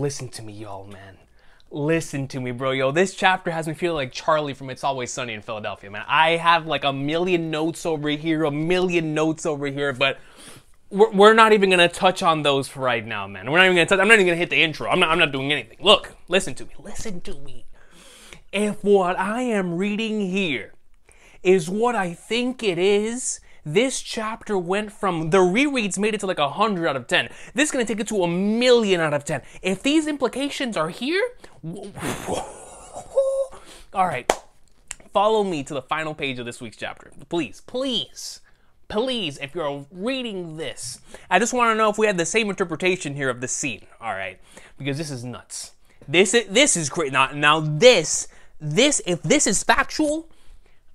listen to me, y'all, man. Listen to me, bro. Yo, this chapter has me feeling like Charlie from It's Always Sunny in Philadelphia, man. I have like a million notes over here, but we're not even gonna touch on those for right now, man. We're not even gonna touch. I'm not even gonna hit the intro. I'm not doing anything. Look, listen to me. Listen to me. If what I am reading here is what I think it is, this chapter went from, the rereads made it to like 100 out of 10. This is going to take it to 1,000,000 out of 10. If these implications are here, all right, follow me to the final page of this week's chapter. Please, please, please, if you're reading this, I just want to know if we had the same interpretation here of the scene, all right? Because this is nuts. This is great. Now this, if this is factual,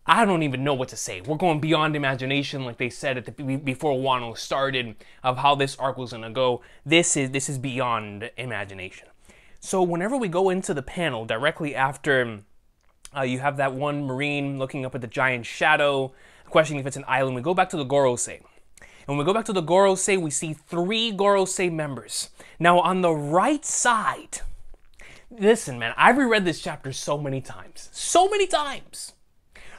I don't even know what to say. We're going beyond imagination, like they said at before Wano started, of how this arc was gonna go. This is beyond imagination. So whenever we go into the panel directly after, you have that one Marine looking up at the giant shadow, questioning if it's an island. We go back to the Gorosei. And when we go back to the Gorosei, we see 3 Gorosei members. Now on the right side, listen, man, I've reread this chapter so many times.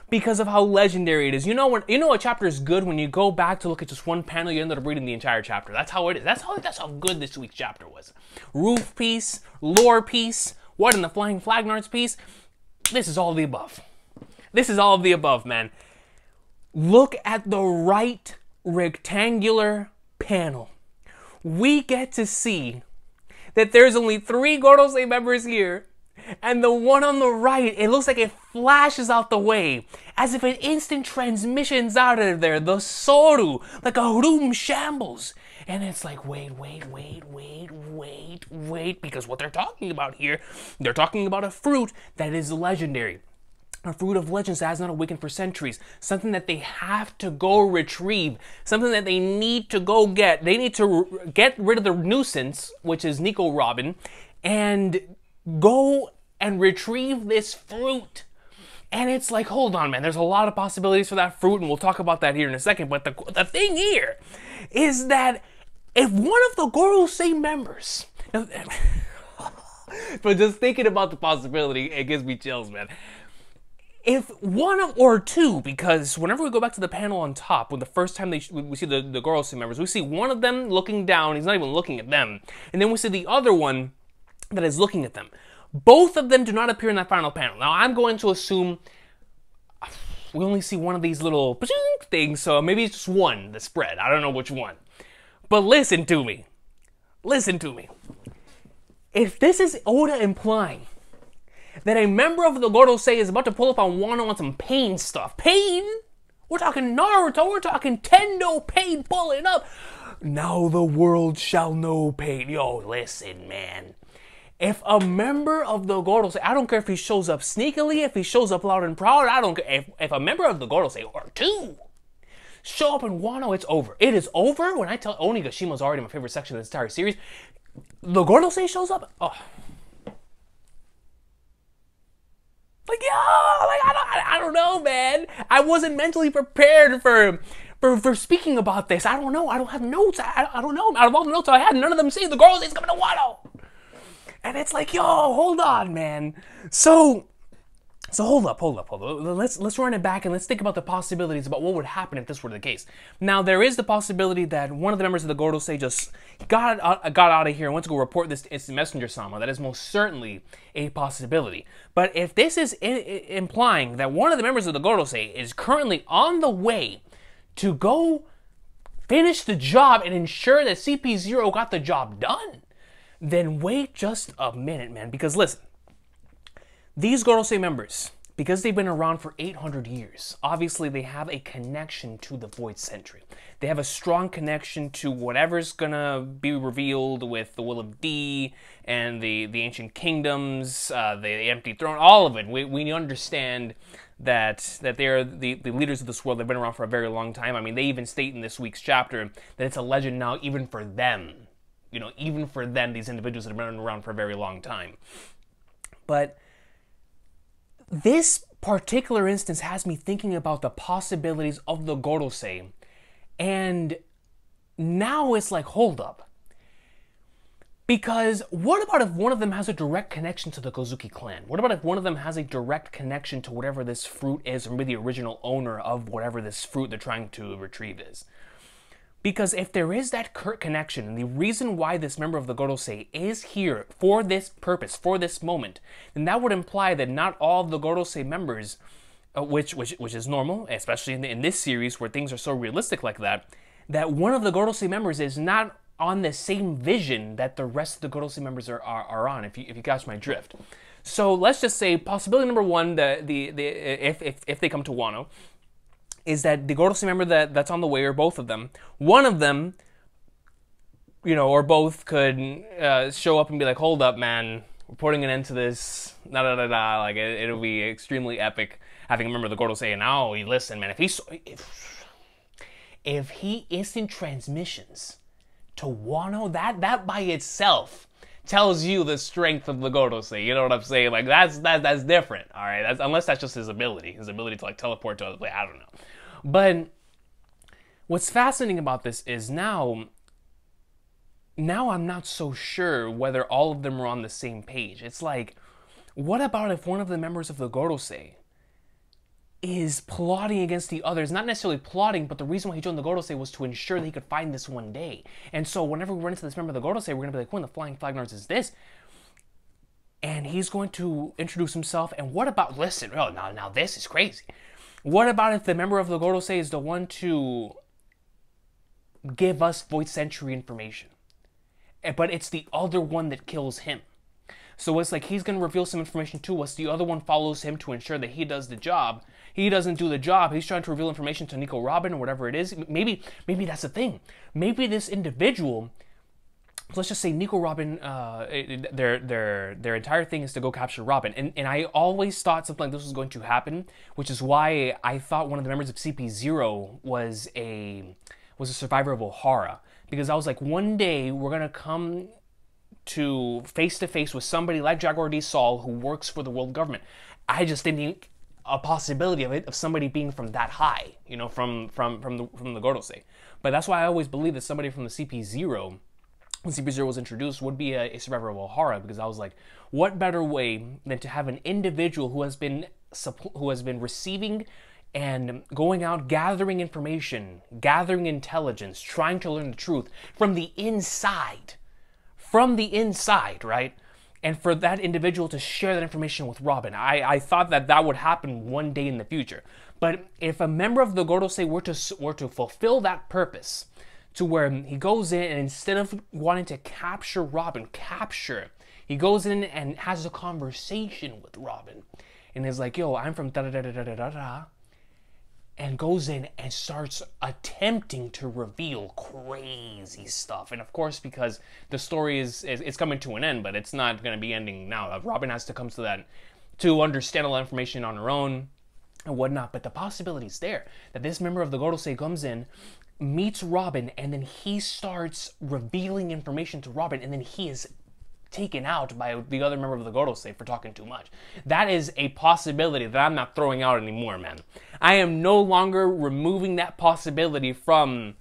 Because of how legendary it is. You know a chapter is good when you go back to look at just one panel, you ended up reading the entire chapter. That's how it is. That's how good this week's chapter was. Roof piece, lore piece, what in the Flying Flagnards piece. This is all of the above. This is all of the above, man. Look at the right rectangular panel. We get to see that there's only 3 Gorosei members here. And the one on the right, it looks like it flashes out the way, as if an instant transmission's out of there, the Soru, like a room shambles. And it's like, wait, because what they're talking about here, they're talking about a fruit that is legendary. A fruit of legends that has not awakened for centuries. Something that they have to go retrieve. Something that they need to go get. They need to get rid of the nuisance, which is Nico Robin, and go and retrieve this fruit. And it's like, hold on, man, there's a lot of possibilities for that fruit, and we'll talk about that here in a second. But the thing here is that if one of the Gorosei members, but just thinking about the possibility, it gives me chills, man. If one of, or two, because whenever we go back to the panel on top, when the first time we see the Gorosei members, we see one of them looking down, he's not even looking at them, and then we see the other one that is looking at them. Both of them do not appear in that final panel. Now, I'm going to assume we only see one of these little things, so maybe it's just one, the spread. I don't know which one. But listen to me. Listen to me. If this is Oda implying that a member of the Gorosei is about to pull up on Wano on some pain stuff. Pain? We're talking Naruto, we're talking Tendo Pain pulling up. Now the world shall know pain. Yo, listen, man. If a member of the Gorosei, I don't care if he shows up sneakily, if he shows up loud and proud, I don't care. If a member of the Gorosei, or two, show up in Wano, it's over. It is over. When I tell Onigashima is already my favorite section of this entire series, the Gorosei shows up, oh. Like, yo, like, I don't know, man. I wasn't mentally prepared for speaking about this. I don't know. I don't have notes. I don't know. Out of all the notes I had, none of them say the Gorosei is coming to Wano. And it's like, yo, hold on, man. So hold up. Let's run it back and let's think about the possibilities about what would happen if this were the case. Now, there is the possibility that one of the members of the Gorosei just got out of here and went to go report this to Instant Messenger Sama. That is most certainly a possibility. But if this is implying that one of the members of the Gorosei is currently on the way to go finish the job and ensure that CP0 got the job done, then wait just a minute, man. Because listen, these Gorosei members, because they've been around for 800 years, obviously they have a connection to the Void Century. They have a strong connection to whatever's gonna be revealed with the Will of D and the Ancient Kingdoms, the Empty Throne, all of it. We understand that they're the leaders of this world. They've been around for a very long time. I mean, they even state in this week's chapter that it's a legend now even for them. You know, even for them, these individuals that have been around for a very long time. But this particular instance has me thinking about the possibilities of the Gorosei. And now it's like, hold up. Because what about if one of them has a direct connection to the Kozuki clan? What about if one of them has a direct connection to whatever this fruit is, or maybe the original owner of whatever this fruit they're trying to retrieve is? Because if there is that connection, and the reason why this member of the Gorosei is here for this purpose, for this moment, then that would imply that not all of the Gorosei members, which is normal, especially in this series where things are so realistic like that, that one of the Gorosei members is not on the same vision that the rest of the Gorosei members are on, if you catch my drift. So let's just say possibility number one, if they come to Wano, is that the Gorosei member that's on the way, or both of them, one of them, or both could show up and be like, hold up, man, we're putting an end to this, like it'll be extremely epic having a member of the Gorosei say, now, listen, man, if he instant transmissions to Wano, that by itself tells you the strength of the Gorosei. You know what I'm saying? Like that's different. All right, unless that's just his ability to like teleport to other places. I don't know. But what's fascinating about this is now I'm not so sure whether all of them are on the same page. It's like, what about if one of the members of the Gorosei is plotting against the others? Not necessarily plotting, but the reason why he joined the Gorosei was to ensure that he could find this one day. And so whenever we run into this member of the Gorosei, we're going to be like, who in the Flying Flag Nards is this? And he's going to introduce himself. And what about, listen, oh, now this is crazy. What about if the member of the Gorosei is the one to give us Void Century information, but it's the other one that kills him? So it's like he's going to reveal some information to us. The other one follows him to ensure that he does the job. He doesn't do the job. He's trying to reveal information to Nico Robin or whatever it is. Maybe that's the thing. Maybe this individual, let's just say Nico Robin, their entire thing is to go capture Robin. And I always thought something like this was going to happen, which is why I thought one of the members of CP0 was a survivor of Ohara. Because I was like, one day we're going to come to face with somebody like Jaguar D. Saul who works for the world government. I just didn't think a possibility of somebody being from that high, from the Gorosei. But that's why I always believed that somebody from the CP0, when CP0 was introduced, would be a survivor of Ohara, because I was like, what better way than to have an individual who has been receiving and going out, gathering information, gathering intelligence, trying to learn the truth from the inside, right? And for that individual to share that information with Robin. I thought that would happen one day in the future. But if a member of the Gorosei were to fulfill that purpose, to where he goes in and instead of wanting to capture Robin, he goes in and has a conversation with Robin. And is like, yo, I'm from da-da-da-da-da-da-da. And goes in and starts attempting to reveal crazy stuff. And of course, because the story is coming to an end, but it's not going to be ending now. Robin has to come to that to understand all that information on her own and whatnot. But the possibility is there that this member of the Gorosei comes in, meets Robin, and then he starts revealing information to Robin, and then he is taken out by the other member of the Gorosei for talking too much. That is a possibility that I'm not throwing out anymore, man. I am no longer removing that possibility from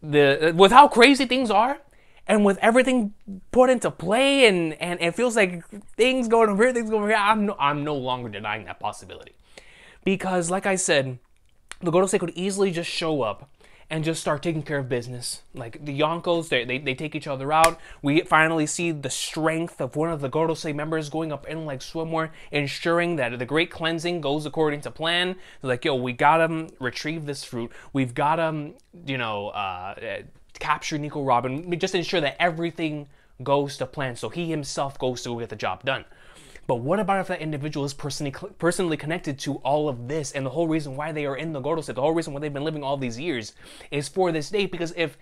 with how crazy things are, and with everything put into play, and it feels like things going over here, I'm no longer denying that possibility. Because, like I said, the Gorosei could easily just show up and just start taking care of business. Like the Yonkos, they take each other out. We finally see the strength of one of the Gorosei members going up in like swimwear, ensuring that the Great Cleansing goes according to plan. They're like, yo, we gotta retrieve this fruit. We've gotta, capture Nico Robin. Just ensure that everything goes to plan. So he himself goes to go get the job done. But what about if that individual is personally connected to all of this, and the whole reason why they are in the Gorosei, the whole reason why they've been living all these years, is for this day? Because if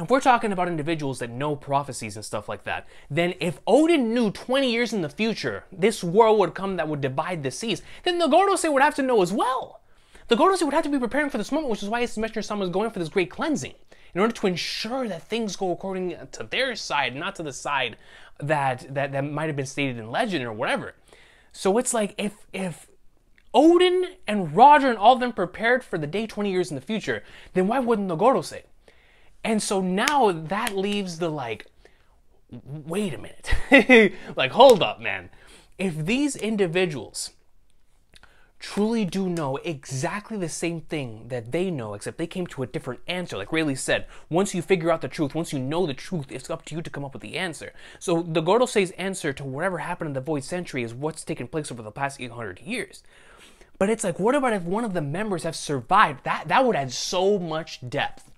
we're talking about individuals that know prophecies and stuff like that, then if Odin knew 20 years in the future this world would come that would divide the seas, then the Gorosei would have to know as well. The Gorosei would have to be preparing for this moment, which is why Messenger-sama is going for this great cleansing, in order to ensure that things go according to their side, not to the side that might have been stated in legend or whatever. So it's like, if Odin and Roger and all of them prepared for the day 20 years in the future, then why wouldn't the Gorosei? And so now that leaves the like, wait a minute. Like, hold up, man. If these individuals truly do know exactly the same thing that they know, except they came to a different answer. Like Rayleigh said, once you figure out the truth, once you know the truth, it's up to you to come up with the answer. So the Gorosei's answer to whatever happened in the Void Century is what's taken place over the past 800 years. But it's like, what about if one of the members have survived? That would add so much depth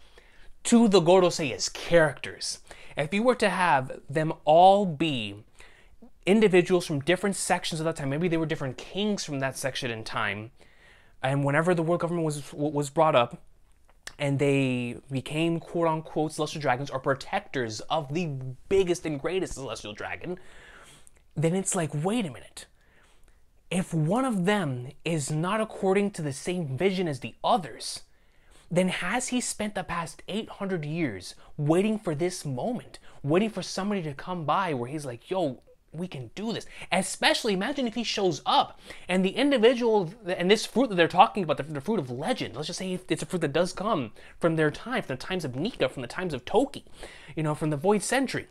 to the Gorosei as characters. If you were to have them all be individuals from different sections of that time, maybe they were different kings from that section in time, and whenever the world government was brought up, and they became quote-unquote celestial dragons or protectors of the biggest and greatest celestial dragon, then it's like, wait a minute. If one of them is not according to the same vision as the others, then has he spent the past 800 years waiting for this moment, waiting for somebody to come by where he's like, yo, we can do this? Especially, imagine if he shows up and the individual, and this fruit that they're talking about, the fruit of legend, let's just say it's a fruit that does come from their time, from the times of Nika, from the times of Toki, you know, from the Void Century,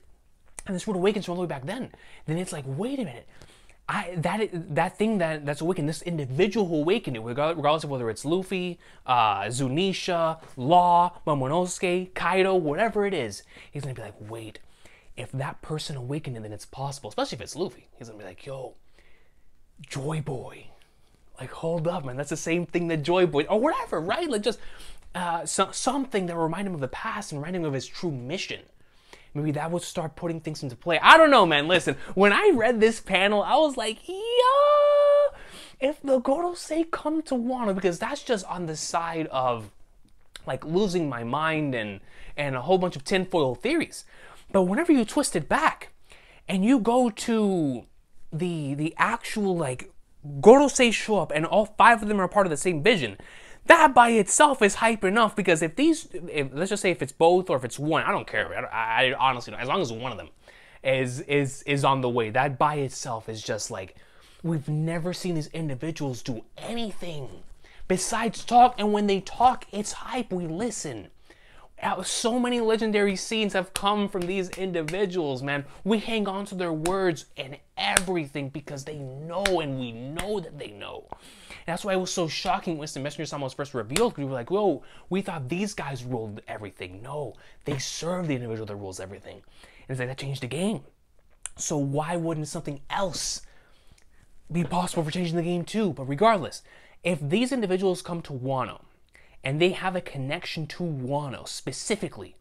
and this fruit awakens from all the way back then it's like, wait a minute. That thing that's awakened, this individual who awakened it, regardless of whether it's Luffy, Zunisha, Law, Momonosuke, Kaido, whatever it is, he's gonna be like, wait, if that person awakened it, then it's possible. Especially if it's Luffy, he's gonna be like, yo, Joy Boy, like, hold up, man, that's the same thing that Joy Boy, or whatever, right? Like, just something that will remind him of the past and remind him of his true mission. Maybe that would start putting things into play. I don't know, man. Listen, when I read this panel, I was like, yeah, if the Gorosei come to Wano, because that's just on the side of, like, losing my mind and a whole bunch of tinfoil theories. But whenever you twist it back and you go to the actual, like, Gorosei show up and all 5 of them are part of the same vision, that by itself is hype enough, because if let's just say if it's both or if it's one, I don't care. I honestly don't. As long as one of them is on the way, that by itself is just like, we've never seen these individuals do anything besides talk, and when they talk, it's hype. We listen. So many legendary scenes have come from these individuals, man. We hang on to their words and everything because they know, and we know that they know. And that's why it was so shocking when Instant Messenger-sama was first revealed, because we were like, whoa, we thought these guys ruled everything. No, they serve the individual that rules everything. And it's like, that changed the game. So why wouldn't something else be possible for changing the game too? But regardless, if these individuals come to Wano, and they have a connection to Wano specifically,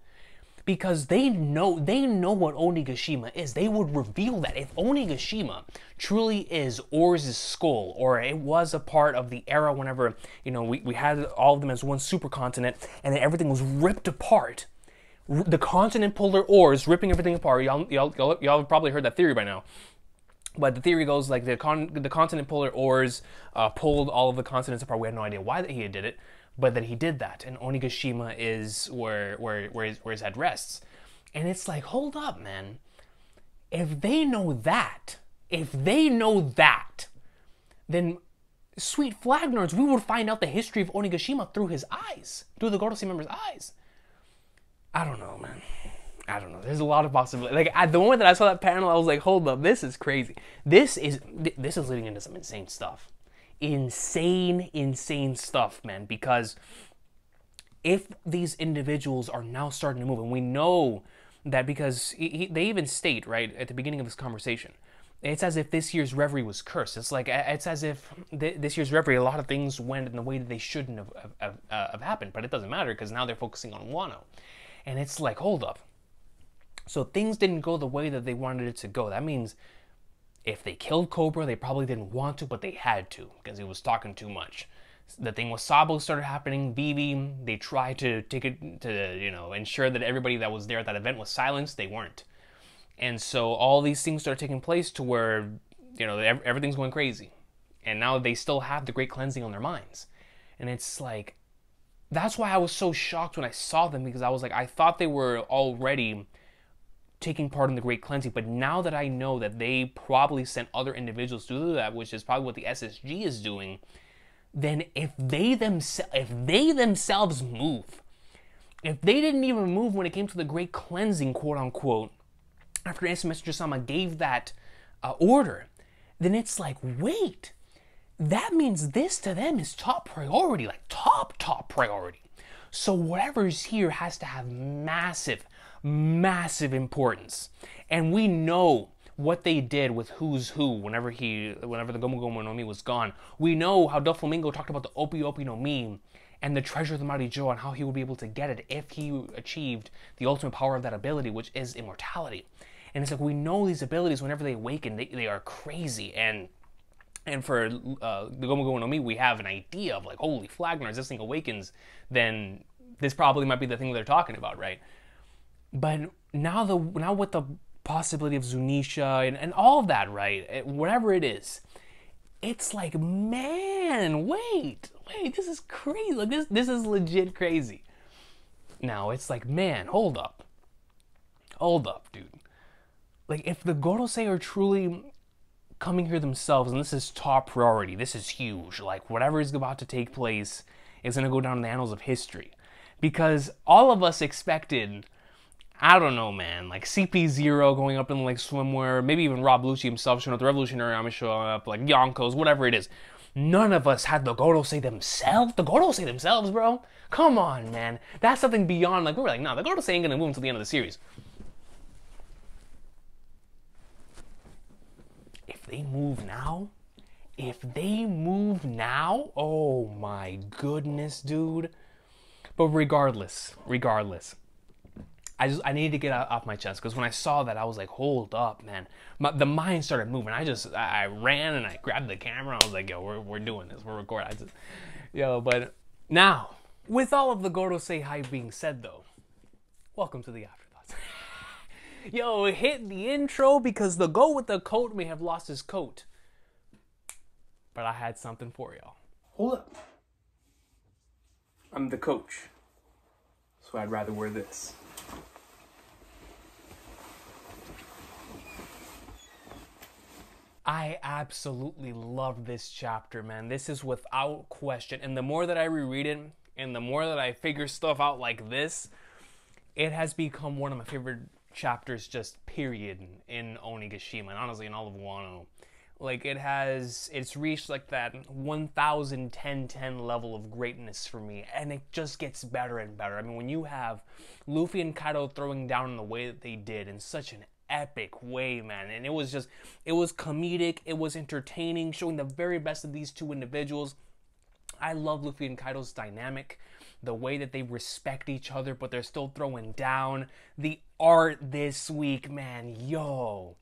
because they know what Onigashima is. They would reveal that. If Onigashima truly is Oars' skull, or it was a part of the era whenever, you know, we had all of them as one supercontinent, and then everything was ripped apart. The continent pulled their oars, ripping everything apart. Y'all have probably heard that theory by now. But the theory goes like the continent pulled their oars, pulled all of the continents apart. We had no idea why that he did it, but that he did that, and Onigashima is where his head rests. And it's like, hold up, man. If they know that, then sweet flag nerds, we would find out the history of Onigashima through his eyes, through the Gorosei member's eyes. I don't know, man. I don't know. There's a lot of possibilities. Like, at the moment that I saw that panel, I was like, hold up, this is crazy. This is leading into some insane stuff. Insane stuff, man. Because if these individuals are now starting to move, and we know that because they even state, right, at the beginning of this conversation, it's as if this year's Reverie was cursed. It's like, it's as if this year's Reverie, a lot of things went in the way that they shouldn't have happened. But it doesn't matter, because now they're focusing on Wano. And it's like, hold up. So things didn't go the way that they wanted it to go. That means if they killed Cobra, they probably didn't want to, but they had to, because he was talking too much. The thing with Sabo started happening. Vivi, they tried to take it to, you know, ensure that everybody that was there at that event was silenced. They weren't. And so all these things started taking place to where, you know, everything's going crazy. And now they still have the Great Cleansing on their minds. And it's like, that's why I was so shocked when I saw them, because I was like, I thought they were already taking part in the Great Cleansing, but now that I know that they probably sent other individuals to do that, which is probably what the SSG is doing, then if they themselves move, if they didn't even move when it came to the Great Cleansing, quote unquote, after Instant Messenger Sama gave that order, then it's like, wait, that means this to them is top priority, like top priority. So whatever's here has to have massive, massive importance. And we know what they did with Who's Who whenever the Gomu Gomu no Mi was gone. We know how Doflamingo talked about the Opi Opi no Mi and the treasure of the Mighty Joe and how he would be able to get it if he achieved the ultimate power of that ability, which is immortality. And it's like, we know these abilities, whenever they awaken, they are crazy. And for the Gomu Gomu no Mi, we have an idea of like, holy Flagnars, this thing awakens, then this probably might be the thing they're talking about, right? But now with the possibility of Zunisha and all of that, right? Whatever it is, it's like, man, wait, this is crazy. Like this is legit crazy. Now it's like, man, hold up, dude. Like, if the Gorosei are truly coming here themselves, and this is top priority, this is huge, like, whatever is about to take place is going to go down in the annals of history. Because all of us expected, I don't know, man, like CP0 going up in like swimwear, maybe even Rob Lucci himself showing up, the Revolutionary Army showing up, like Yonkos, whatever it is. None of us had the Gorosei themselves. The Gorosei themselves, bro. Come on, man. That's something beyond, like, we were like, nah, the Gorosei ain't gonna move until the end of the series. If they move now, oh my goodness, dude. But regardless, I needed to get off my chest, because when I saw that, I was like, hold up, man. The mind started moving. I ran and I grabbed the camera. I was like, yo, we're doing this. We're recording. But now, with all of the Gorosei hype being said, though, welcome to the Afterthoughts. Yo, hit the intro, because the go with the coat may have lost his coat. But I had something for y'all. Hold up. I'm the coach, so I'd rather wear this. I absolutely love this chapter, man. This is without question. And the more that I reread it, and the more that I figure stuff out like this, it has become one of my favorite chapters, just period, in Onigashima, and honestly in all of Wano. Like, it's reached like that 1010 level of greatness for me, and it just gets better and better. I mean, when you have Luffy and Kaido throwing down in the way that they did, in such an epic way, man, and it was comedic, it was entertaining, showing the very best of these two individuals. I love Luffy and Kaido's dynamic, the way that they respect each other, but they're still throwing down. The art this week, man, yo.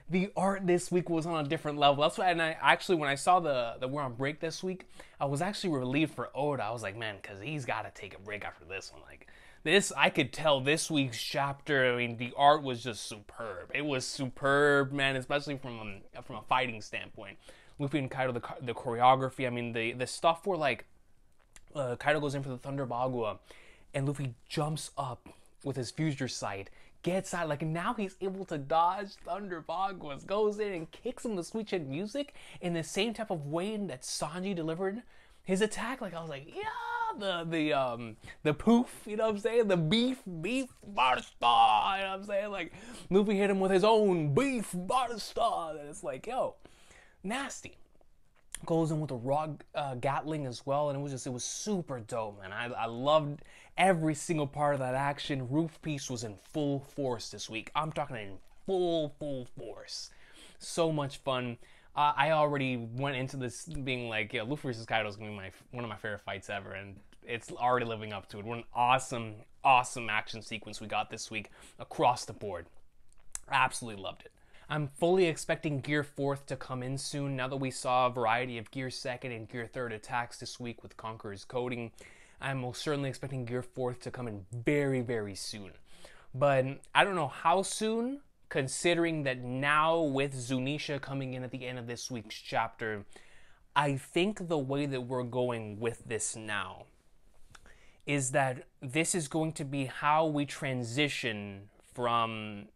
The art this week was on a different level. That's why, and I actually, when I saw that we're on break this week, I was actually relieved for Oda. I was like, man, because he's got to take a break after this one. Like, this, I could tell this week's chapter, I mean, the art was just superb. It was superb, man, especially from a fighting standpoint. Luffy and Kaido, the choreography, I mean, the stuff where, like, Kaido goes in for the Thunder Bagua, and Luffy jumps up with his future sight, gets out, like, now he's able to dodge Thunder Baguas, goes in and kicks him with Sweet Chin Music in the same type of way that Sanji delivered his attack. Like, I was like, yeah, the poof, you know what I'm saying? The beef butter star, you know what I'm saying? Like, Luffy hit him with his own beef butter star, and it's like, yo, nasty. Goes in with a raw Gatling as well, and it was super dope, man. I loved every single part of that action. Roof Piece was in full force this week. I'm talking in full force. So much fun. I already went into this being like, yeah, Luffy vs. Kaido is gonna be one of my favorite fights ever, and it's already living up to it. What an awesome action sequence we got this week across the board. Absolutely loved it. I'm fully expecting Gear 4th to come in soon, now that we saw a variety of Gear 2nd and Gear 3rd attacks this week with Conqueror's Coding. I'm most certainly expecting Gear 4th to come in very, very soon. But I don't know how soon, considering that now with Zunisha coming in at the end of this week's chapter, I think the way that we're going with this now is that this is going to be how we transition from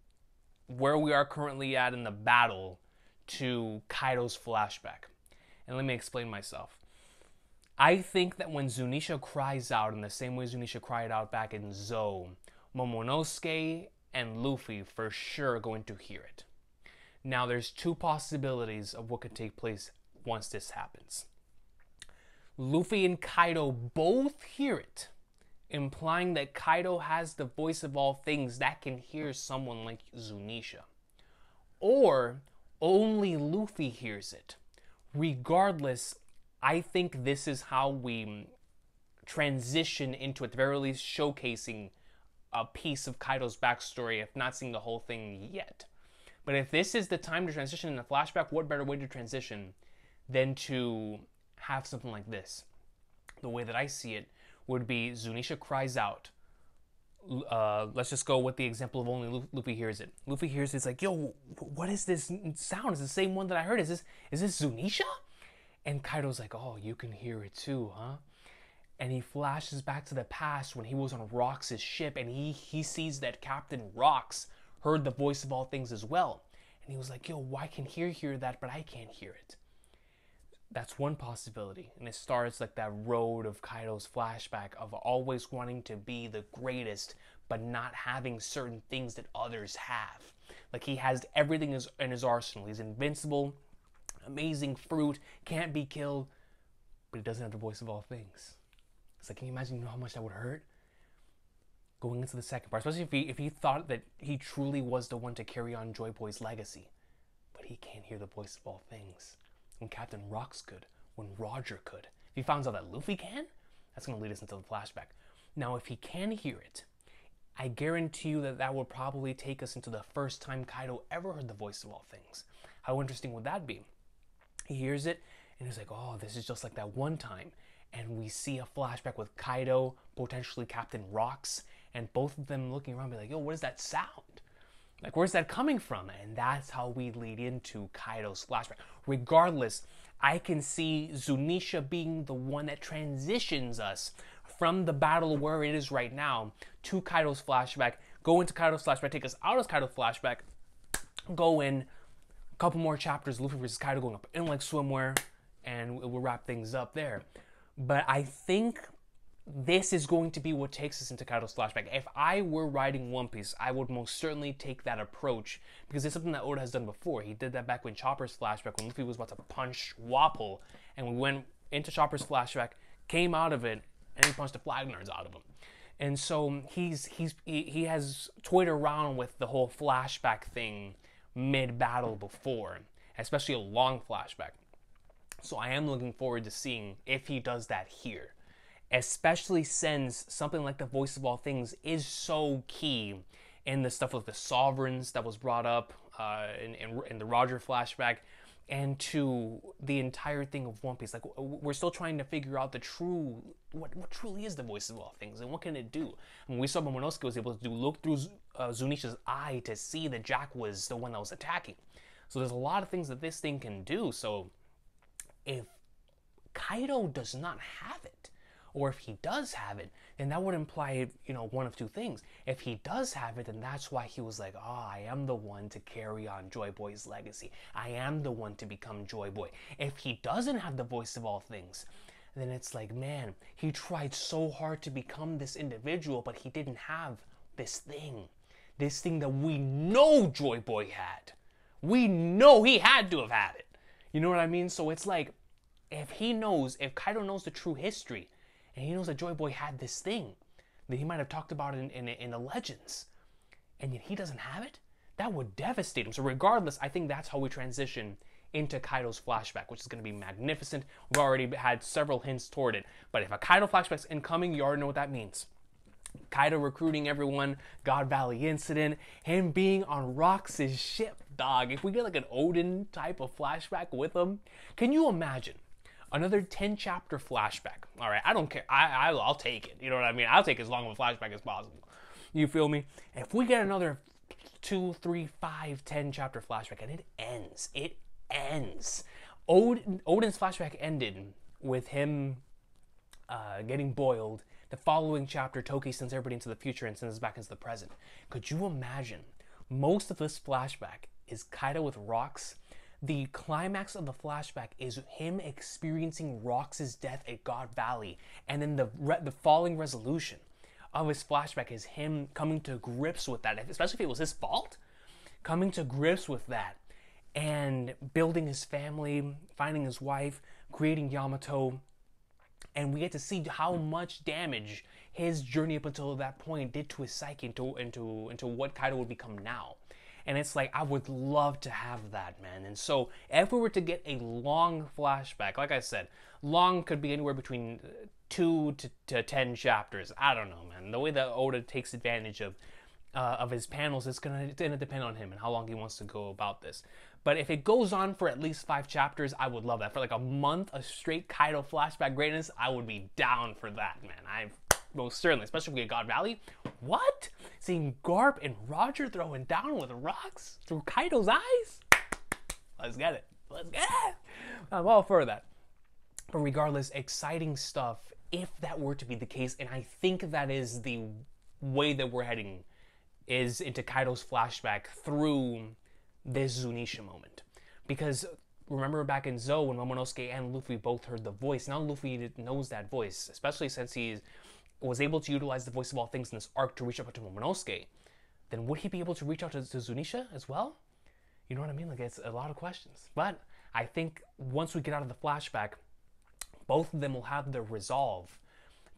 where we are currently at in the battle to Kaido's flashback. And let me explain myself. I think that when Zunisha cries out in the same way Zunisha cried out back in Zou, Momonosuke and Luffy for sure going to hear it. Now, there's two possibilities of what could take place once this happens. Luffy and Kaido both hear it, implying that Kaido has the voice of all things that can hear someone like Zunisha. Or only Luffy hears it. Regardless, I think this is how we transition into, at the very least, showcasing a piece of Kaido's backstory, if not seeing the whole thing yet. But if this is the time to transition in a flashback, what better way to transition than to have something like this? The way that I see it would be Zunisha cries out. Let's just go with the example of only Luffy hears it. Luffy hears it, it's like, yo, what is this sound? It's the same one that I heard. Is this Zunisha? And Kaido's like, oh, you can hear it too, huh? And he flashes back to the past when he was on Rox's ship, and he sees that Captain Rox heard the voice of all things as well. And he was like, yo, why can he hear that, but I can't hear it? That's one possibility. And it starts like that road of Kaido's flashback of always wanting to be the greatest, but not having certain things that others have. Like he has everything in his arsenal. He's invincible, amazing fruit, can't be killed, but he doesn't have the voice of all things. It's like, can you imagine how much that would hurt? Going into the second part, especially if he thought that he truly was the one to carry on Joy Boy's legacy. But he can't hear the voice of all things. When Captain Rox could, when Roger could. If he finds out that Luffy can, that's going to lead us into the flashback. Now, if he can hear it, I guarantee you that that will probably take us into the first time Kaido ever heard the voice of all things. How interesting would that be? He hears it, and he's like, oh, this is just like that one time. And we see a flashback with Kaido, potentially Captain Rox, and both of them looking around, be like, yo, what is that sound? Like, where's that coming from? And that's how we lead into Kaido's flashback. Regardless, I can see Zunisha being the one that transitions us from the battle where it is right now to Kaido's flashback, go into Kaido's flashback, take us out of Kaido's flashback, go in a couple more chapters, Luffy versus Kaido going up in like swimwear, and we'll wrap things up there. But I think this is going to be what takes us into Kaido's flashback. If I were writing One Piece, I would most certainly take that approach because it's something that Oda has done before. He did that back when Chopper's flashback, when Luffy was about to punch Wapol, and we went into Chopper's flashback, came out of it, and he punched the Flagnards out of him. And so he has toyed around with the whole flashback thing mid-battle before, especially a long flashback. So I am looking forward to seeing if he does that here. Especially since something like the voice of all things is so key in the stuff with the sovereigns that was brought up in the Roger flashback, and to the entire thing of One Piece. Like, we're still trying to figure out the true, what truly is the voice of all things, and what can it do? I mean, we saw Momonosuke was able to look through Zunisha's eye to see that Jack was the one that was attacking. So there's a lot of things that this thing can do. So if Kaido does not have it, or if he does have it, then that would imply, one of two things. If he does have it, then that's why he was like, I am the one to carry on Joy Boy's legacy. I am the one to become Joy Boy. If he doesn't have the voice of all things, then it's like, man, he tried so hard to become this individual, but he didn't have this thing that we know Joy Boy had. We know he had to have had it. You know what I mean? So it's like, if Kaido knows the true history, and he knows that Joy Boy had this thing that he might have talked about in the legends, and yet he doesn't have it, that would devastate him. So regardless, I think that's how we transition into Kaido's flashback, which is going to be magnificent. We've already had several hints toward it. But if a Kaido flashback's incoming, you already know what that means. Kaido recruiting everyone, God Valley incident, him being on Rox's ship, dog. If we get like an Odin type of flashback with him, can you imagine? Another 10-chapter flashback. All right, I don't care. I'll take it. You know what I mean? I'll take as long of a flashback as possible. You feel me? If we get another 2, 3, 5, 10-chapter flashback, and it ends. Odin's flashback ended with him getting boiled. The following chapter, Toki sends everybody into the future and sends us back into the present. Could you imagine? Most of this flashback is Kaido with Rox. The climax of the flashback is him experiencing Rox's death at God Valley, and then the falling resolution of his flashback is him coming to grips with that, especially if it was his fault, coming to grips with that and building his family, finding his wife, creating Yamato. And we get to see how much damage his journey up until that point did to his psyche, into what Kaido would become now. And it's like, I would love to have that, man. And so if we were to get a long flashback, like I said, long could be anywhere between 2 to 10 chapters. I don't know, man. The way that Oda takes advantage of his panels, it's gonna depend on him and how long he wants to go about this. But if it goes on for at least 5 chapters, I would love that. For like a month of straight Kaido flashback greatness, I would be down for that, man. I most certainly, especially if we get God Valley. What? Seeing Garp and Roger throwing down with rocks through Kaido's eyes? Let's get it. Let's get it. I'm all for that. But regardless, exciting stuff if that were to be the case. And I think that is the way that we're heading, is into Kaido's flashback through this Zunisha moment. Because remember back in Zou when Momonosuke and Luffy both heard the voice. Now Luffy knows that voice, especially since he was able to utilize the voice of all things in this arc to reach out to Momonosuke. Then would he be able to reach out to Zunisha as well? You know what I mean? Like, it's a lot of questions. But I think once we get out of the flashback, both of them will have the resolve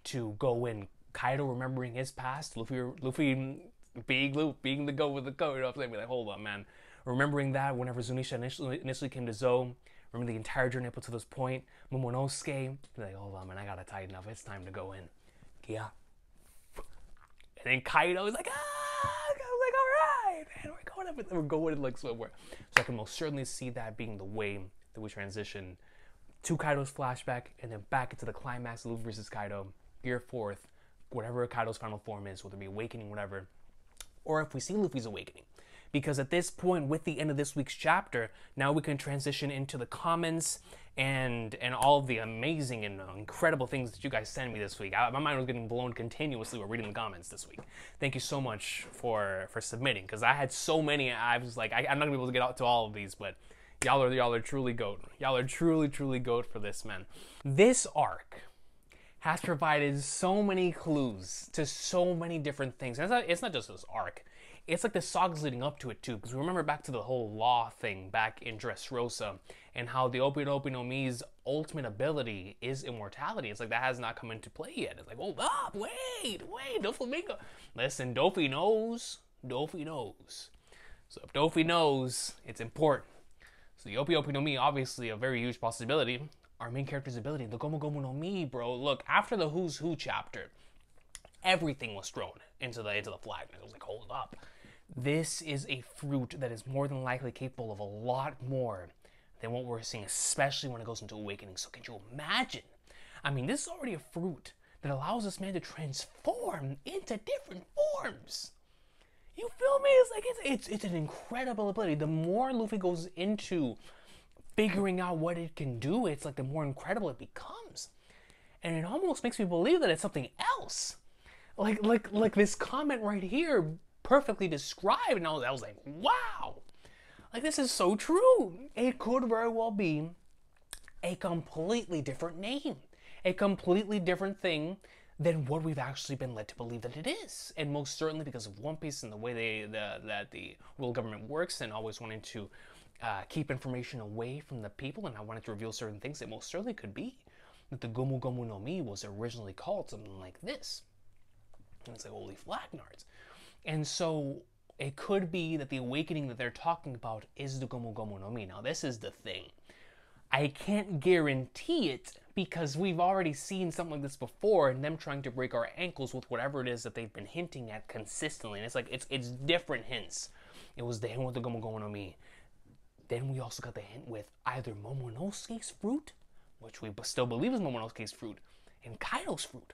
to go in. Kaido remembering his past, Luffy being the go with the code. You know what I'm saying? Be like, hold on, man. Remembering that whenever Zunisha initially came to Zou, remember the entire journey up until this point, Momonosuke, be like, hold on, man, I gotta tighten up. It's time to go in. Yeah. And then Kaido is like, I was like, all right, man, we're going in like somewhere. So I can most certainly see that being the way that we transition to Kaido's flashback and then back into the climax of Luffy versus Kaido, Gear 4th, whatever Kaido's final form is, whether it be awakening, whatever, or if we see Luffy's awakening. Because at this point, with the end of this week's chapter, now we can transition into the comments and all of the amazing and incredible things that you guys sent me this week. My mind was getting blown continuously with reading the comments this week. Thank you so much for submitting, because I had so many. I was like, I'm not gonna be able to get out to all of these, but y'all are truly GOAT. Y'all are truly GOAT for this, man. This arc has provided so many clues to so many different things. And it's not just this arc. It's like the sagas leading up to it too, because remember back to the whole law thing back in Dressrosa and how the Opi no Mi's ultimate ability is immortality. It's like that has not come into play yet. It's like, hold up, wait, Doflamingo. Listen, Dofi knows. So if Dofi knows, it's important. So the Opi no Mi, obviously a very huge possibility. Our main character's ability, the Gomu Gomu no Mi, bro. Look, after the Who's Who chapter, everything was thrown into the flag. And it was like, hold up. This is a fruit that is more than likely capable of a lot more than what we're seeing, especially when it goes into awakening. So can you imagine? I mean, this is already a fruit that allows this man to transform into different forms. You feel me? It's like it's an incredible ability. The more Luffy goes into figuring out what it can do, it's like the more incredible it becomes. And it almost makes me believe that it's something else. Like this comment right here perfectly described, and I was like, wow, like this is so true. It could very well be a completely different name, a completely different thing than what we've actually been led to believe that it is. And most certainly because of One Piece and the way that the world government works and always wanting to keep information away from the people, and I wanted to reveal certain things, it most certainly could be that the Gomu Gomu no Mi was originally called something like this. And it's like, holy flagnards. And so it could be that the awakening that they're talking about is the Gomu Gomu no Mi. Now this is the thing. I can't guarantee it because we've already seen something like this before and them trying to break our ankles with whatever it is that they've been hinting at consistently. And it's like, it's different hints. It was the hint with the Gomu Gomu no Mi. Then we also got the hint with either Momonosuke's fruit, which we still believe is Momonosuke's fruit, and Kaido's fruit.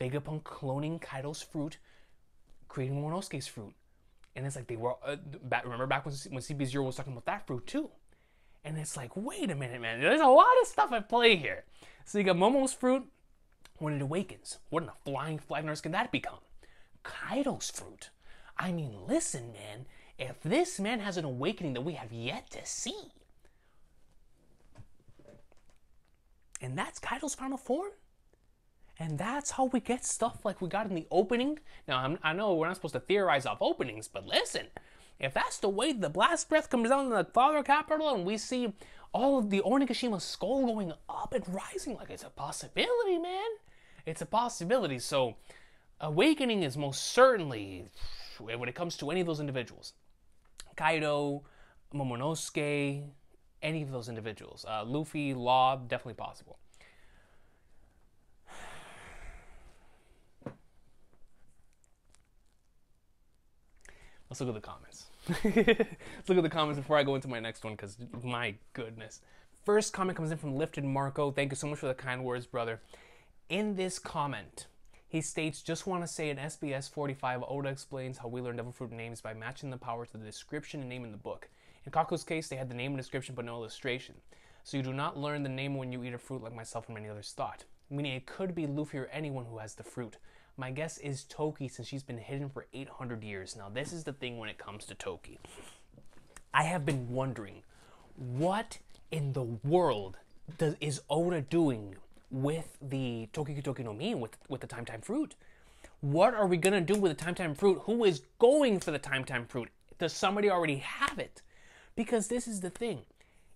Vegapunk cloning Kaido's fruit, creating Momonosuke's fruit. And it's like they were, remember back when CP0 was talking about that fruit too. And it's like, wait a minute, man. There's a lot of stuff at play here. So you got Momo's fruit when it awakens. What in the flying flagnards can that become? Kaido's fruit. I mean, listen, man. If this man has an awakening that we have yet to see, and that's Kaido's final form, And that's how we get stuff like we got in the opening. Now, I know we're not supposed to theorize off openings, but listen, if that's the way the blast breath comes down in the Father Capital and we see all of the Onigashima skull going up and rising, like it's a possibility, man. It's a possibility. So, awakening is most certainly, when it comes to any of those individuals, Kaido, Momonosuke, any of those individuals, Luffy, Law, definitely possible. Let's look at the comments. Let's look at the comments before I go into my next one, because my goodness. First comment comes in from Lifted Marco. Thank you so much for the kind words, brother. In this comment, he states, just want to say in SBS 45, Oda explains how we learn Devil Fruit names by matching the power to the description and name in the book. In Kaku's case, they had the name and description but no illustration. So you do not learn the name when you eat a fruit like myself and many others thought. Meaning it could be Luffy or anyone who has the fruit. My guess is Toki, since she's been hidden for 800 years. Now this is the thing when it comes to Toki. I have been wondering, what in the world is Oda doing with the Toki no Mi, with the Time fruit? What are we going to do with the Time fruit? Who is going for the Time fruit? Does somebody already have it? Because this is the thing.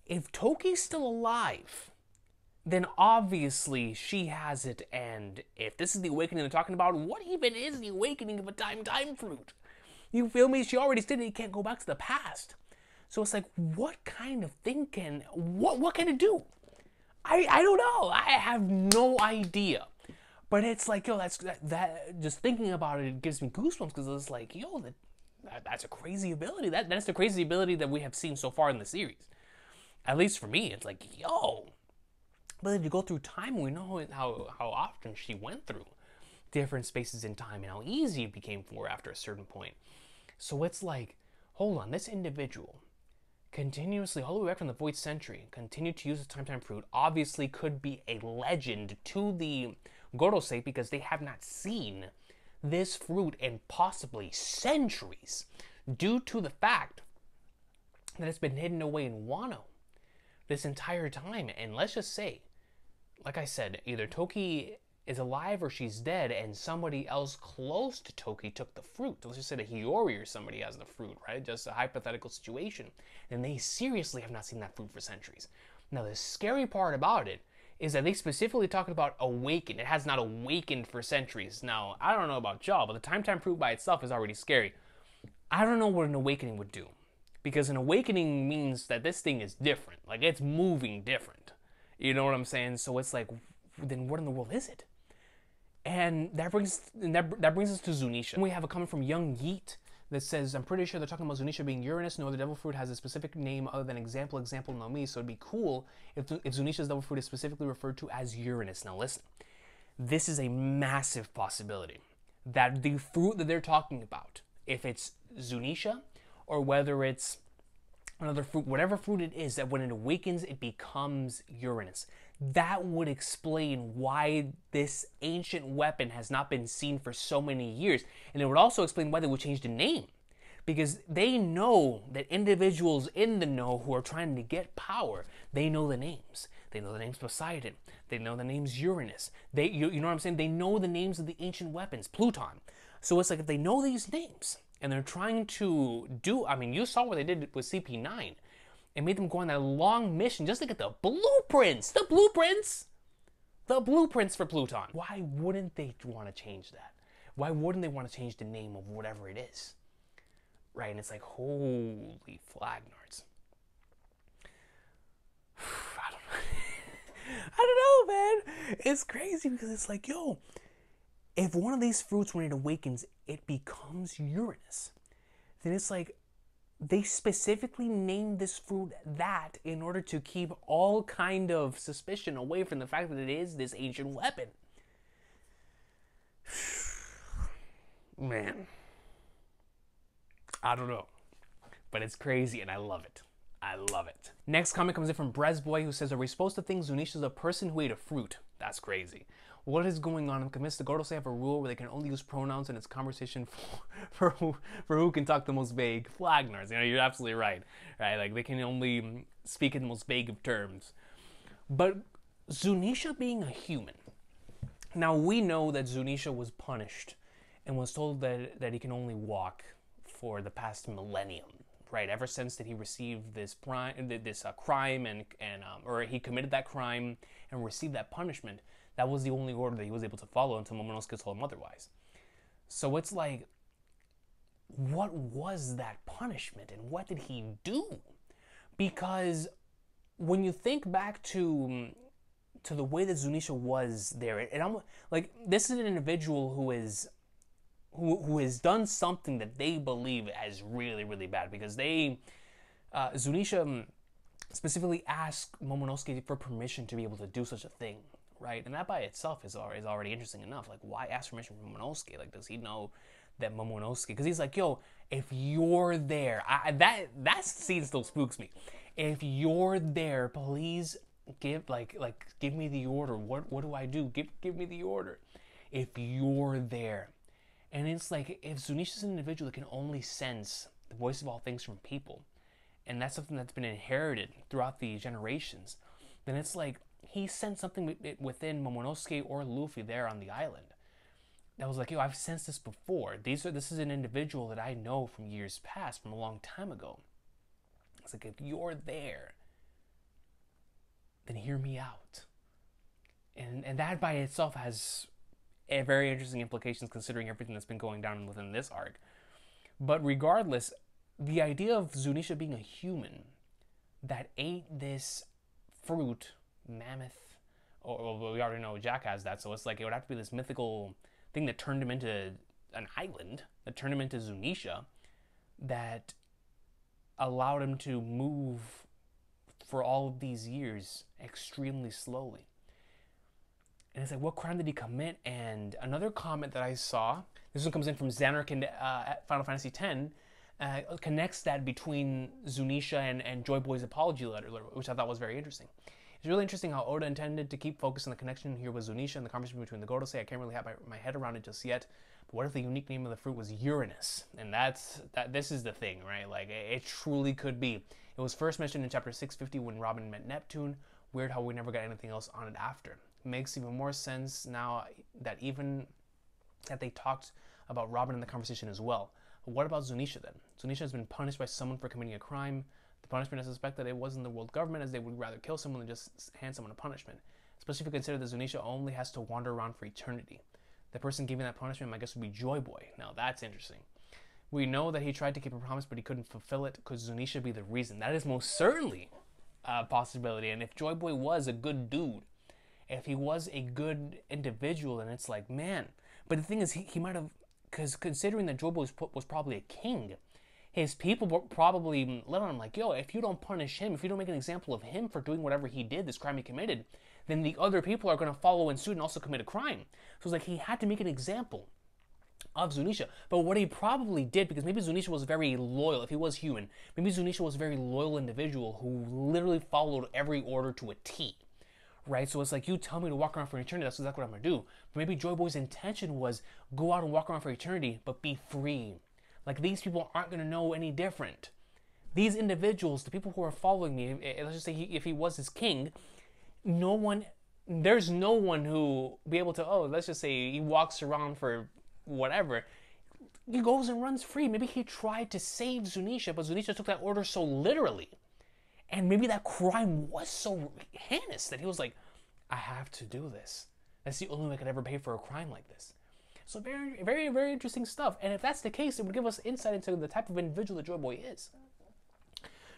If Toki's still alive, then obviously she has it, and if this is the awakening they're talking about, what even is the awakening of a time fruit? You feel me? She already stated you can't go back to the past. So it's like, what kind of thing what can it do? I don't know. I have no idea. But it's like, yo, that just thinking about it gives me goosebumps, because it's like, yo, that's a crazy ability. That's the crazy ability that we have seen so far in the series. At least for me, it's like, yo. But if you go through time, we know how often she went through different spaces in time and how easy it became for her after a certain point. So it's like, hold on, this individual continuously, all the way back from the Void Century, continued to use the Time fruit, obviously could be a legend to the Gorosei, because they have not seen this fruit in possibly centuries, due to the fact that it's been hidden away in Wano this entire time. And let's just say, like I said, either Toki is alive or she's dead, and somebody else close to Toki took the fruit. Let's just say that Hiyori or somebody has the fruit, right? Just a hypothetical situation. And they seriously have not seen that fruit for centuries. Now, the scary part about it is that they specifically talked about awaken. It has not awakened for centuries. Now, I don't know about y'all, but the Time fruit by itself is already scary. I don't know what an awakening would do. Because an awakening means that this thing is different. Like, it's moving different. You know what I'm saying? So it's like, then what in the world is it? And that brings us to Zunisha. We have a comment from Young Yeet that says, I'm pretty sure they're talking about Zunisha being Uranus. No other devil fruit has a specific name other than example no Mi. So it'd be cool if Zunisha's devil fruit is specifically referred to as Uranus. Now listen, this is a massive possibility that the fruit that they're talking about, if it's Zunisha or whether it's another fruit, whatever fruit it is, that when it awakens, it becomes Uranus. That would explain why this ancient weapon has not been seen for so many years. And it would also explain why they would change the name. Because they know that individuals in the know who are trying to get power, they know the names. They know the names Poseidon. They know the names Uranus. You know what I'm saying? They know the names of the ancient weapons, Pluton. So it's like, if they know these names, and they're trying to do, I mean, you saw what they did with CP9. It made them go on that long mission just to get the blueprints. The blueprints for Pluton. Why wouldn't they want to change that? Why wouldn't they want to change the name of whatever it is? Right? And it's like, holy flagnards. I don't know, man. It's crazy, because it's like, yo, if one of these fruits, when it awakens, it becomes Uranus, then it's like, they specifically named this fruit that in order to keep all kind of suspicion away from the fact that it is this ancient weapon. Man. I don't know. But it's crazy and I love it. I love it. Next comment comes in from Bresboy, who says, are we supposed to think Zunisha's a person who ate a fruit? That's crazy. What is going on? I'm convinced the Gorosei have a rule where they can only use pronouns in its conversation for who can talk the most vague. Flagnars, you know, you're absolutely right. Right? Like, they can only speak in the most vague of terms. But Zunisha being a human, Now we know that Zunisha was punished and was told that he can only walk for the past millennium, right? Ever since that he received this crime or he committed that crime and received that punishment, that was the only order that he was able to follow until Momonosuke told him otherwise. So it's like, what was that punishment and what did he do? Because when you think back to the way that Zunisha was there, it almost like this is an individual who has done something that they believe as really, really bad, because Zunisha specifically asked Momonosuke for permission to be able to do such a thing, right? And that by itself is already interesting enough. Like, why ask permission from Momonosuke? Like, does he know that Momonosuke? Because he's like, yo, if you're there, that scene still spooks me. If you're there, please give me the order. What do I do? Give me the order. If you're there. And it's like, if Zunisha's an individual that can only sense the voice of all things from people, and that's something that's been inherited throughout the generations, then it's like he sensed something within Momonosuke or Luffy there on the island that was like, yo, I've sensed this before. This is an individual that I know from years past, from a long time ago. It's like, if you're there, then hear me out. And that by itself has very interesting implications considering everything that's been going down within this arc. But regardless, the idea of Zunisha being a human that ate this fruit, mammoth, or we already know Jack has that, so it's like it would have to be this mythical thing that turned him into an island, that turned him into Zunisha, that allowed him to move for all of these years extremely slowly. And it's like, what crime did he commit? And another comment that I saw, this one comes in from Xanark in Final Fantasy X, connects that between Zunisha and Joy Boy's apology letter, which I thought was very interesting. It's really interesting how Oda intended to keep focus on the connection here with Zunisha and the conversation between the Gorosei. I can't really have my head around it just yet. But what if the unique name of the fruit was Uranus? And this is the thing, right? Like, it truly could be. It was first mentioned in chapter 650 when Robin met Neptune. Weird how we never got anything else on it after. It makes even more sense now that they talked about Robin in the conversation as well. But what about Zunisha then? Zunisha has been punished by someone for committing a crime. The punishment, I suspect that it wasn't the world government, as they would rather kill someone than just hand someone a punishment. Especially if you consider that Zunisha only has to wander around for eternity. The person giving that punishment, I guess, would be Joy Boy. Now that's interesting. We know that he tried to keep a promise, but he couldn't fulfill it. Could Zunisha be the reason? That is most certainly a possibility. And if Joy Boy was a good dude, if he was a good individual, and it's like, man. But the thing is, he might have, because considering that Joy Boy was probably a king, his people probably let on him like, yo, if you don't punish him, if you don't make an example of him for doing whatever he did, this crime he committed, then the other people are going to follow in suit and also commit a crime. So it's like he had to make an example of Zunisha. But what he probably did, because maybe Zunisha was very loyal, if he was human, maybe Zunisha was a very loyal individual who literally followed every order to a T. Right? So it's like, you tell me to walk around for eternity, that's exactly what I'm going to do. But maybe Joy Boy's intention was go out and walk around for eternity, but be free. Like, these people aren't going to know any different. These individuals, the people who are following me, let's just say if he was his king, there's no one who be able to, let's just say he walks around for whatever. He goes and runs free. Maybe he tried to save Zunisha, but Zunisha took that order so literally. And maybe that crime was so heinous that he was like, I have to do this. That's the only way I could ever pay for a crime like this. So very, very, very interesting stuff. And if that's the case, it would give us insight into the type of individual that Joy Boy is.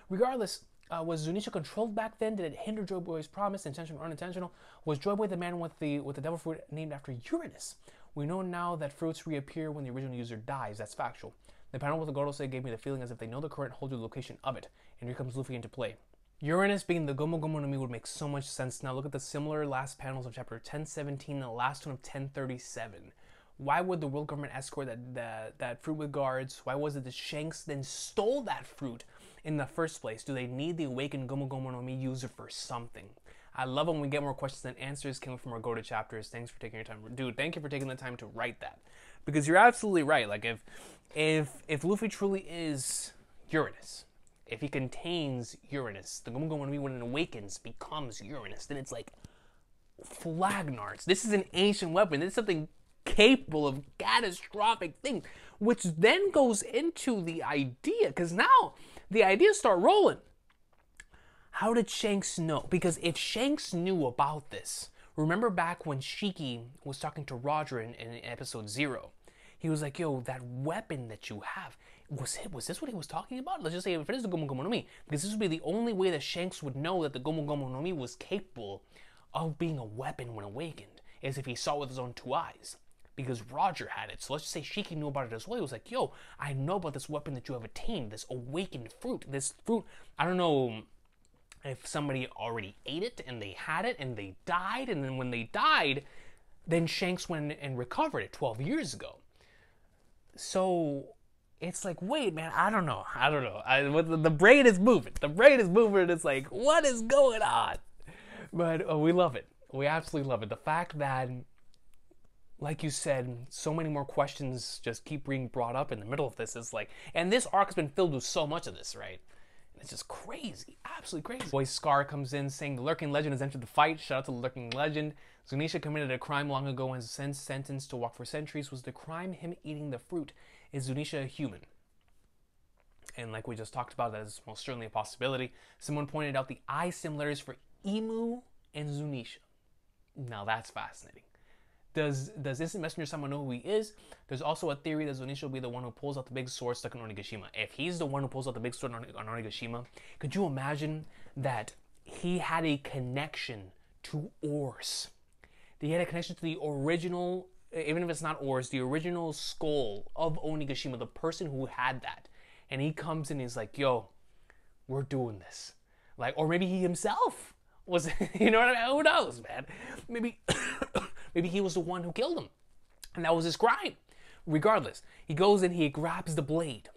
Regardless, was Zunisha controlled back then? Did it hinder Joy Boy's promise, intentional or unintentional? Was Joy Boy the man with the devil fruit named after Uranus? We know now that fruits reappear when the original user dies. That's factual. The panel with the Gorosei gave me the feeling as if they know the current holder location of it. And here comes Luffy into play. Uranus being the Gomu Gomu no Mi would make so much sense. Now look at the similar last panels of chapter 1017 and the last one of 1037. Why would the world government escort that fruit with guards? Why was it that Shanks then stole that fruit in the first place? Do they need the awakened Gomu Gomu no Mi user for something? I love when we get more questions than answers coming from our Go-To chapters. Thanks for taking your time. Dude, thank you for taking the time to write that. Because you're absolutely right. Like, if Luffy truly is Uranus, if he contains Uranus, the Gomu Gomu no Mi when it awakens becomes Uranus, then it's like, Flagnards. This is an ancient weapon. This is something capable of catastrophic things, which then goes into the idea, because now the ideas start rolling. How did Shanks know? Because if Shanks knew about this, remember back when Shiki was talking to Roger in episode 0, he was like, yo, that weapon that you have, was this what he was talking about? Let's just say if it is the Gomu Gomu no Mi, because this would be the only way that Shanks would know that the Gomu Gomu no Mi was capable of being a weapon when awakened, is if he saw it with his own 2 eyes. Because Roger had it. So let's just say Shiki knew about it as well. He was like, yo, I know about this weapon that you have attained, this awakened fruit. This fruit, I don't know if somebody already ate it and they had it and they died, and then when they died, then Shanks went and recovered it 12 years ago. So it's like, wait, man, I don't know. The brain is moving. The brain is moving, and it's like, what is going on? But we love it. We absolutely love it. The fact that, like you said, so many more questions just keep being brought up in the middle of this. Is like, and this arc has been filled with so much of this, right? It's just crazy, absolutely crazy. Boy Scar comes in saying the Lurking Legend has entered the fight. Shout out to the Lurking Legend. Zunisha committed a crime long ago and since sentenced to walk for centuries. Was the crime him eating the fruit? Is Zunisha a human? And like we just talked about, that is most certainly a possibility. Someone pointed out the eye similarities for Emu and Zunisha. Now that's fascinating. Does Instant Messenger someone know who he is? There's also a theory that Zunisha will be the one who pulls out the big sword stuck in Onigashima. If he's the one who pulls out the big sword on Onigashima, could you imagine that he had a connection to Ors? He had a connection to the original, even if it's not Ors, the original skull of Onigashima, the person who had that. And he comes in and he's like, yo, we're doing this. Like, or maybe he himself was, you know what I mean? Who knows, man? Maybe maybe he was the one who killed him, and that was his crime. Regardless, he goes in, he grabs the blade,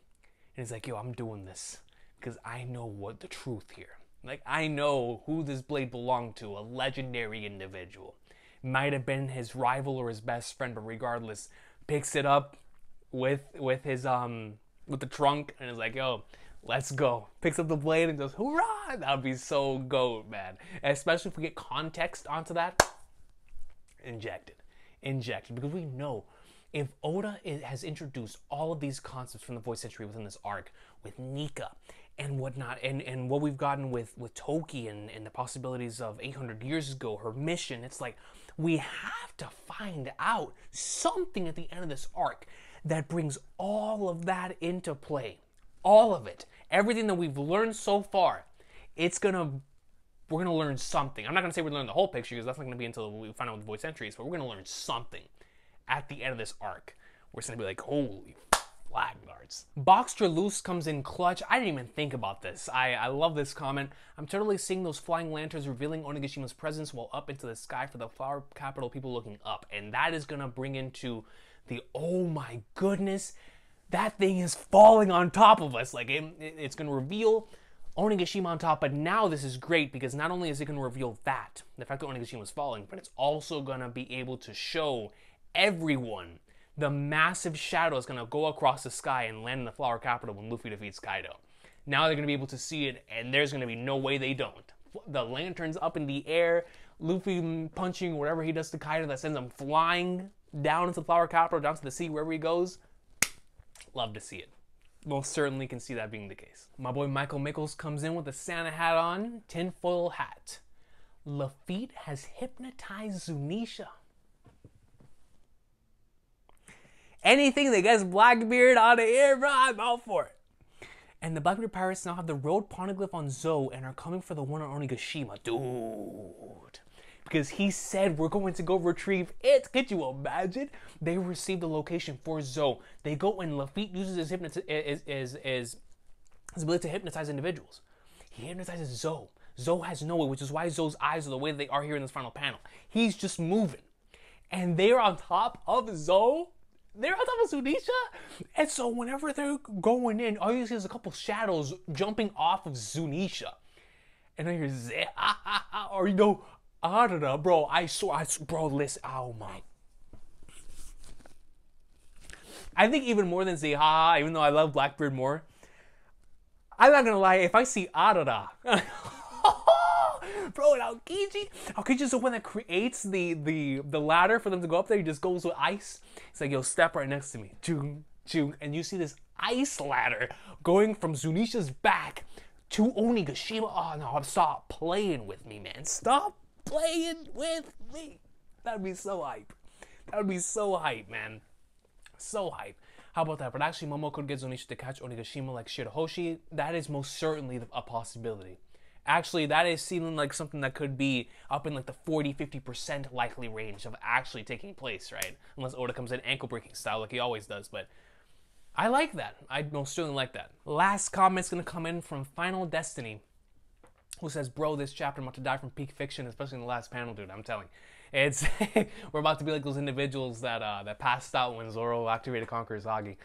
and he's like, yo, I'm doing this because I know what the truth here. Like, I know who this blade belonged to, a legendary individual. Might have been his rival or his best friend, but regardless, picks it up with his with the trunk, and is like, yo, let's go. Picks up the blade and goes, hoorah! That would be so goat, man. Especially if we get context onto that. Injected, because we know if Oda has introduced all of these concepts from the voice century within this arc with Nika and whatnot, and what we've gotten with Toki and the possibilities of 800 years ago, her mission, it's like we have to find out something at the end of this arc that brings all of that into play. All of it. Everything that we've learned so far, we're going to learn something. I'm not going to say we're going to learn the whole picture, because that's not going to be until we find out what the voice entry is, but we're going to learn something at the end of this arc. We're going to be like, holy Flagnards. Boxster Loose comes in clutch. I didn't even think about this. I love this comment. I'm totally seeing those flying lanterns revealing Onigashima's presence while up into the sky for the flower capital people looking up. And that is going to bring into the, oh my goodness, that thing is falling on top of us. Like, it's going to reveal Onigashima on top, but now this is great because not only is it going to reveal that, the fact that Onigashima is falling, but it's also going to be able to show everyone the massive shadow is going to go across the sky and land in the flower capital when Luffy defeats Kaido. Now they're going to be able to see it, and there's going to be no way they don't. The lantern's up in the air, Luffy punching whatever he does to Kaido that sends him flying down into the flower capital, down to the sea, wherever he goes. Love to see it. Most certainly can see that being the case. My boy Michael Mickles comes in with a Santa hat on, tinfoil hat. Lafitte has hypnotized Zunisha. Anything that gets Blackbeard out of here, bro, I'm out for it. And the Blackbeard pirates now have the road poneglyph on Zou and are coming for the one on Onigashima. Dude. Because he said we're going to go retrieve it. Could you imagine? They received the location for Zou. They go and Lafitte uses his ability to hypnotize individuals. He hypnotizes Zou. Zou has no way, which is why Zou's eyes are the way they are here in this final panel. He's just moving. And they're on top of Zou. They're on top of Zunisha. And so whenever they're going in, all you see is a couple shadows jumping off of Zunisha. And then you're or you know, I don't know, bro. Bro, listen. Oh my. I think even more than Zeha, even though I love Blackbeard more, I'm not gonna lie. If I see Arara, bro, Aokichi's the one that creates the ladder for them to go up there. He just goes with ice. It's like, yo, step right next to me. Choom, choom. And you see this ice ladder going from Zunisha's back to Onigashima. Oh no, stop playing with me, man. Stop playing with me. That'd be so hype. That would be so hype, man. So hype. How about that? But actually, Momo could get Zunisha to catch Onigashima like Shirahoshi. That is most certainly a possibility. Actually, that is seeming like something that could be up in like the 40-50% likely range of actually taking place, right? Unless Oda comes in ankle-breaking style like he always does, but I like that. I most certainly like that. Last comment's gonna come in from Final Destiny, who says, bro, this chapter I'm about to die from peak fiction, especially in the last panel, dude. I'm telling. It's we're about to be like those individuals that that passed out when Zoro activated Conqueror Zagi.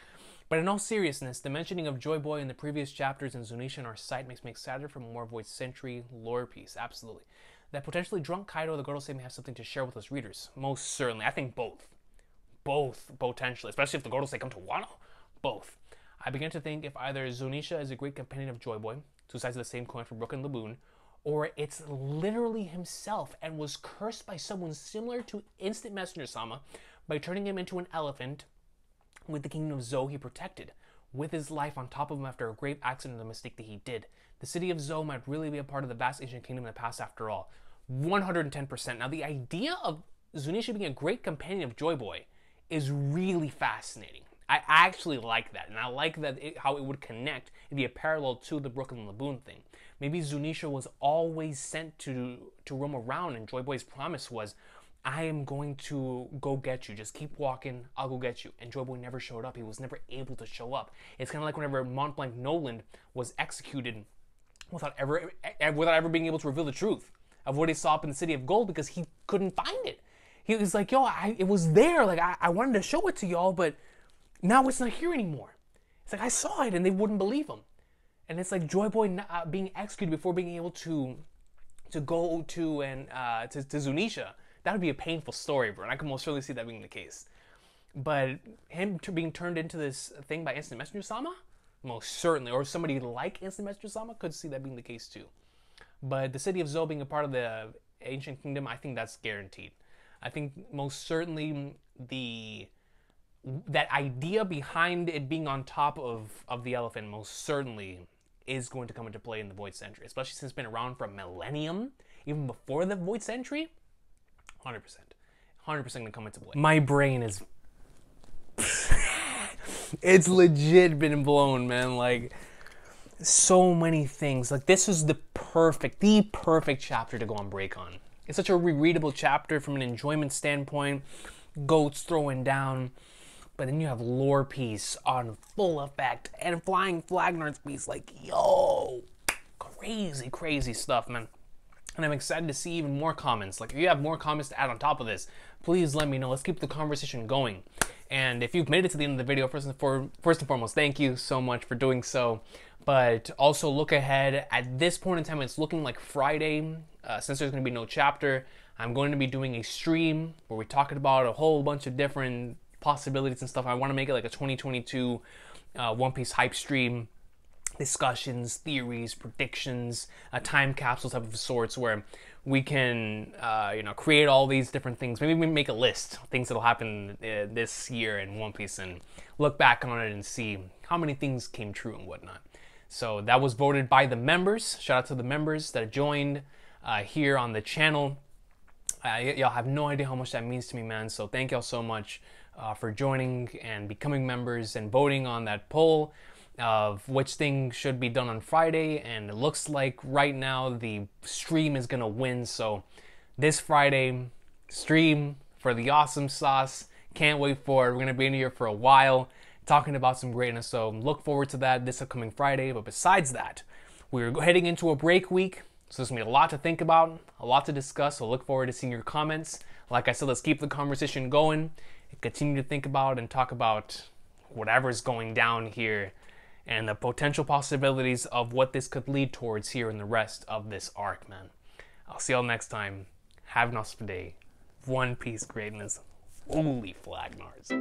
But in all seriousness, the mentioning of Joy Boy in the previous chapters and Zunisha in our sight makes me excited for more Void Century lore piece. Absolutely. That potentially drunk Kaido or the Gorosei may have something to share with us readers. Most certainly. I think both. Both, potentially. Especially if the Gorosei come to Wano. Both. I began to think if either Zunisha is a great companion of Joy Boy, two sides of the same coin for Brook and Laboon, or it's literally himself and was cursed by someone similar to Instant Messenger Sama by turning him into an elephant with the kingdom of Zou he protected, with his life on top of him after a grave accident and the mistake that he did. The city of Zou might really be a part of the vast ancient kingdom in the past after all. 110%. Now the idea of Zunisha being a great companion of Joy Boy is really fascinating. I actually like that, and I like that how it would connect and be a parallel to the Brook and Laboon thing. Maybe Zunisha was always sent to roam around, and Joy Boy's promise was, I am going to go get you. Just keep walking, I'll go get you. And Joy Boy never showed up. He was never able to show up. It's kind of like whenever Mont Blanc Noland was executed without ever being able to reveal the truth of what he saw up in the City of Gold because he couldn't find it. He was like, yo, it was there. Like, I wanted to show it to y'all, but now it's not here anymore. It's like, I saw it, and they wouldn't believe him. And it's like Joy Boy being executed before being able to go to Zunisha. That would be a painful story, bro. And I can most certainly see that being the case. But him being turned into this thing by Instant Messenger Sama, most certainly, or somebody like Instant Messenger Sama could see that being the case too. But the city of Zou being a part of the ancient kingdom, I think that's guaranteed. I think most certainly that idea behind it being on top of the elephant most certainly is going to come into play in the Void Century, especially since it's been around for a millennium, even before the Void Century. 100%. 100% gonna come into play. My brain is... it's legit been blown, man. Like, so many things. Like, this is the perfect chapter to go on break on. It's such a rereadable chapter from an enjoyment standpoint. Goats throwing down. But then you have lore piece on full effect and Flying Flagnard's piece. Like, yo, crazy stuff, man. And I'm excited to see even more comments. Like, if you have more comments to add on top of this, please let me know. Let's keep the conversation going. And if you've made it to the end of the video, first and foremost, thank you so much for doing so. But also look ahead. At this point in time, it's looking like Friday. Since there's going to be no chapter, I'm going to be doing a stream where we're talking about a whole bunch of different possibilities and stuff. I want to make it like a 2022 One Piece hype stream. Discussions, theories, predictions, a time capsule type of sorts where we can, create all these different things. Maybe we make a list of things that'll happen this year in One Piece and look back on it and see how many things came true and whatnot. So that was voted by the members. Shout out to the members that joined here on the channel. Y'all have no idea how much that means to me, man. So thank y'all so much for joining and becoming members and voting on that poll of which thing should be done on Friday. And it looks like right now the stream is gonna win. So this Friday, stream for the awesome sauce. Can't wait for it. We're gonna be in here for a while talking about some greatness. So look forward to that this upcoming Friday. But besides that, we're heading into a break week. So there's gonna be a lot to think about, a lot to discuss. So look forward to seeing your comments. Like I said, let's keep the conversation going and continue to think about and talk about whatever's going down here and the potential possibilities of what this could lead towards here in the rest of this arc, man. I'll see y'all next time. Have an awesome day. One Piece greatness. Holy Flagnards.